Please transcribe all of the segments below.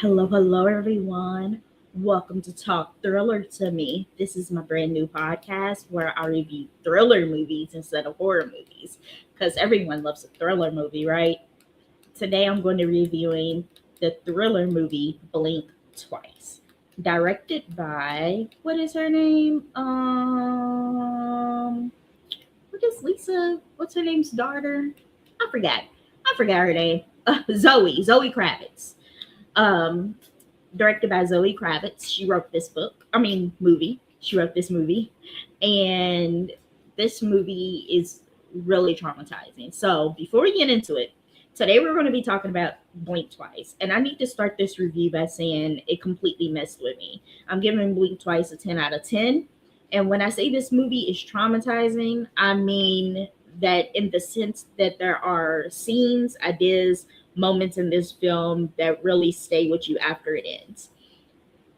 Hello, everyone. Welcome to Talk Thriller to Me. This is my brand new podcast where I review thriller movies instead of horror movies because everyone loves a thriller movie, right? Today I'm going to be reviewing the thriller movie Blink Twice, directed by what is her name? What is Lisa? What's her name's daughter? I forgot. I forgot her name. Zoe Kravitz. Um, Directed by Zoe Kravitz. She wrote this movie. She wrote this movie, and this movie is really traumatizing. So before we get into it, today we're going to be talking about Blink Twice, and I need to start this review by saying it completely messed with me. I'm giving Blink Twice a 10 out of 10, and when I say this movie is traumatizing, I mean that in the sense that there are scenes, ideas, moments in this film that really stay with you after it ends.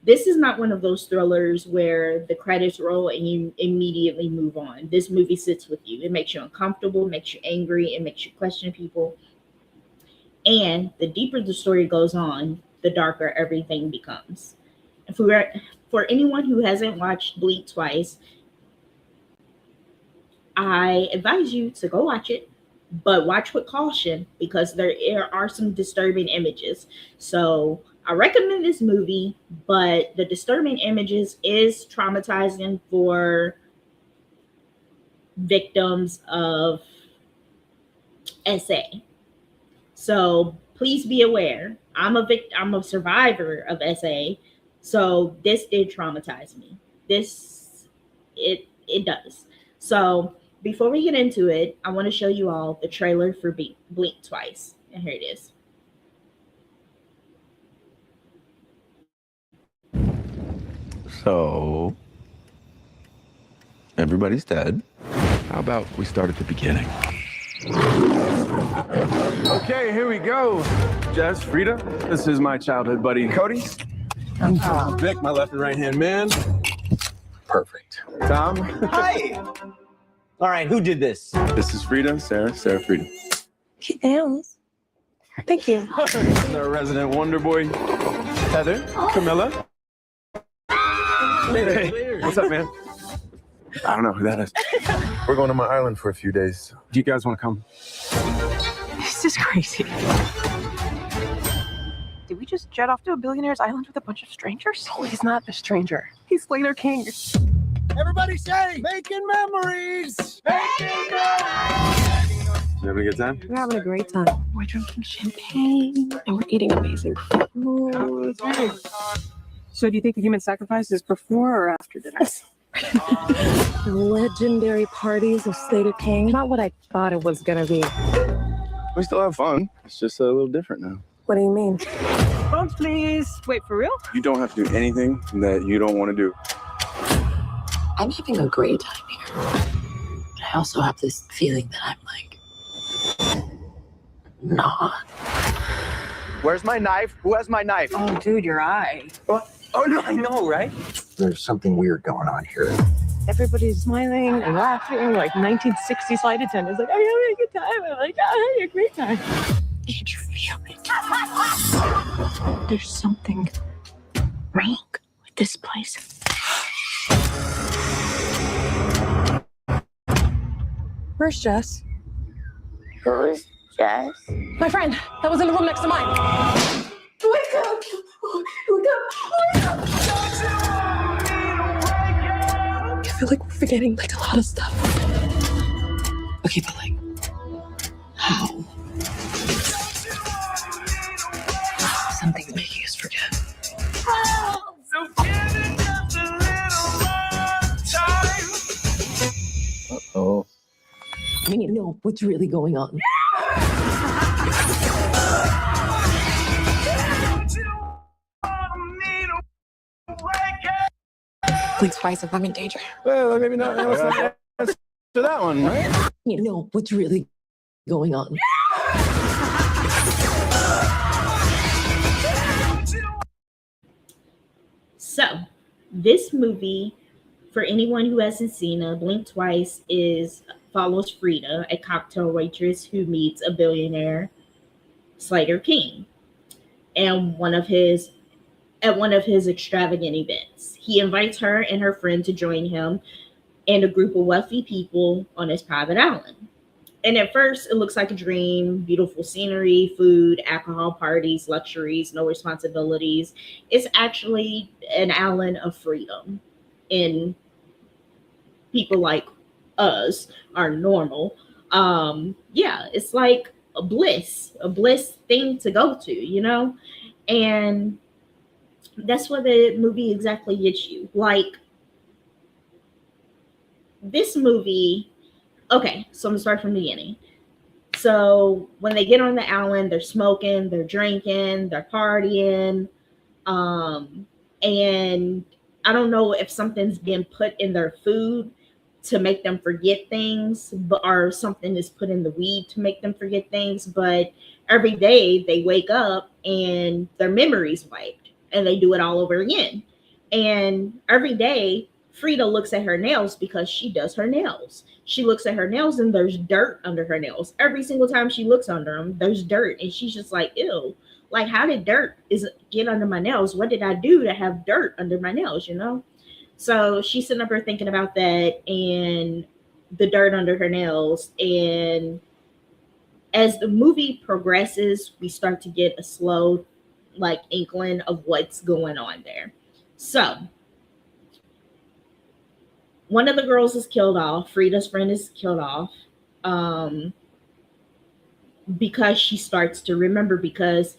This is not one of those thrillers where the credits roll and you immediately move on. This movie sits with you. It makes you uncomfortable, makes you angry, it makes you question people. And the deeper the story goes on, the darker everything becomes. For anyone who hasn't watched Blink Twice, I advise you to go watch it, but watch with caution because there are some disturbing images. So I recommend this movie, but the disturbing images is traumatizing for victims of SA. So please be aware. I'm a survivor of SA. So this did traumatize me. It does. So before we get into it, I want to show you all the trailer for Blink Twice. And here it is. So, everybody's dead. How about we start at the beginning? Okay, here we go. Jess, Frida, this is my childhood buddy, Cody. Vic, my left and right hand man. Perfect. Tom. Hi. All right, who did this? This is Frida, Sarah, Frida. Cute nails. Thank you. And our resident wonder boy, Heather, Camilla. Hey, what's up, man? I don't know who that is. We're going to my island for a few days. Do you guys want to come? This is crazy. Did we just jet off to a billionaire's island with a bunch of strangers? Oh, he's not a stranger. He's Slater King. Everybody say, making memories. Making memories. You having a good time? We're having a great time. We're drinking champagne and we're eating amazing food. So do you think the human sacrifice is before or after dinner? The legendary parties of Slater King. Not what I thought it was gonna be. We still have fun. It's just a little different now. What do you mean? Phones, please. Wait, for real? You don't have to do anything that you don't want to do. I'm having a great time here. But I also have this feeling that I'm like, not. Where's my knife? Who has my knife? Oh, dude, your eye. What? Oh, no, I know, right? There's something weird going on here. Everybody's smiling and laughing like 1960s flight attendants. Like, are you having a good time? I'm like, I'm having a great time. Did you feel it? There's something wrong with this place. Where's Jess? Who's Jess? My friend that was in the room next to mine. Wake up! Wake up! I feel like we're forgetting like a lot of stuff. Okay, but like, how? Something making us forget. Oh. We need to know what's really going on. Blink Twice if I'm in danger. Well, maybe not. Let's not answer that one, right? We need to know what's really going on. So, this movie, for anyone who hasn't seen it, Blink Twice follows Frida, a cocktail waitress who meets a billionaire, Slater King. and one of his at one of his extravagant events. He invites her and her friend to join him and a group of wealthy people on his private island. And at first, it looks like a dream: beautiful scenery, food, alcohol, parties, luxuries, no responsibilities. It's actually an island of freedom. And people like us are normal. Yeah, it's like a bliss thing to go to, you know? And that's what the movie exactly gets you. Like, this movie, okay, so I'm gonna start from the beginning. So when they get on the island, they're smoking, they're drinking, they're partying, and I don't know if something's been put in their food to make them forget things, but or something is put in the weed to make them forget things. But every day they wake up and their memories wiped, and they do it all over again. And every day, Frida looks at her nails because she does her nails. She looks at her nails and there's dirt under her nails. Every single time she looks under them, there's dirt, and she's just like, ew. Like, how did dirt get under my nails? What did I do to have dirt under my nails, you know? So she's sitting up there thinking about that and the dirt under her nails. And as the movie progresses, we start to get a slow, like, inkling of what's going on there. So one of the girls is killed off. Frida's friend is killed off because she starts to remember. Because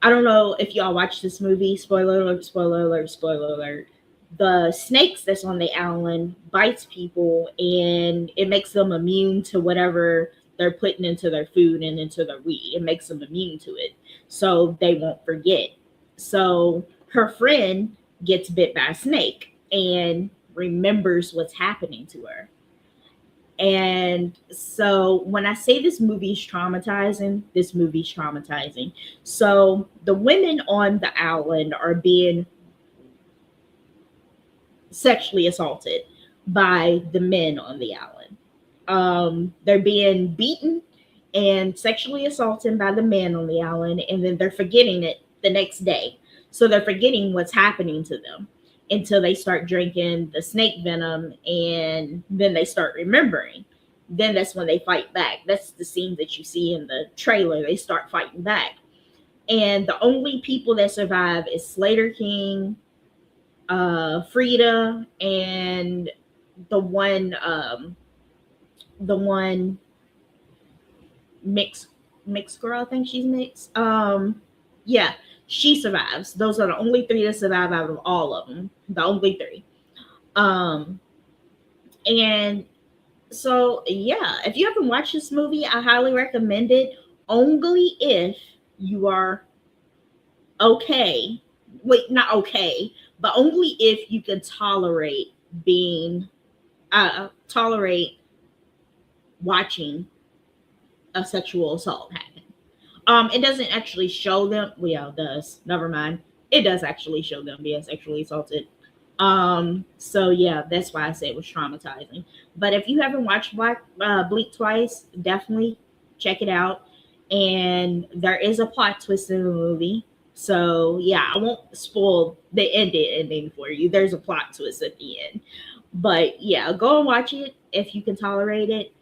I don't know if y'all watch this movie. Spoiler alert, spoiler alert, spoiler alert. The snakes that's on the island bites people, and it makes them immune to whatever they're putting into their food and into their weed. It makes them immune to it, so they won't forget. So her friend gets bit by a snake and remembers what's happening to her. And so when I say this movie's traumatizing, this movie's traumatizing. So the women on the island are being sexually assaulted by the men on the island. They're being beaten and sexually assaulted by the men on the island, and then they're forgetting it the next day. So they're forgetting what's happening to them until they start drinking the snake venom, and then they start remembering. Then that's when they fight back. That's the scene that you see in the trailer. They start fighting back. And the only people that survive is Slater King, Frida, and the one mixed girl, I think she's mixed. Yeah, she survives. Those are the only three that survive out of all of them. The only three. And so, yeah, if you haven't watched this movie, I highly recommend it. Only if you are okay. Wait, not okay, but only if you can tolerate tolerate watching a sexual assault happen. It doesn't actually show them. Well, yeah, it does. Never mind. It does actually show them being sexually assaulted. So yeah, that's why I say it was traumatizing. But if you haven't watched Bleak Twice, definitely check it out. And there is a plot twist in the movie. So yeah, I won't spoil the ending for you. There's a plot twist at the end. But yeah, go and watch it if you can tolerate it.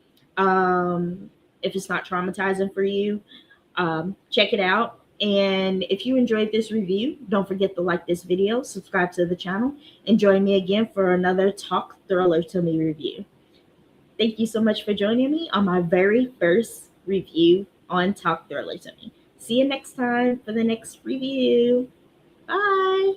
If it's not traumatizing for you, check it out. And if you enjoyed this review, don't forget to like this video, subscribe to the channel, and join me again for another Talk Thriller to Me review. Thank you so much for joining me on my very first review on Talk Thriller to Me. See you next time for the next review. Bye.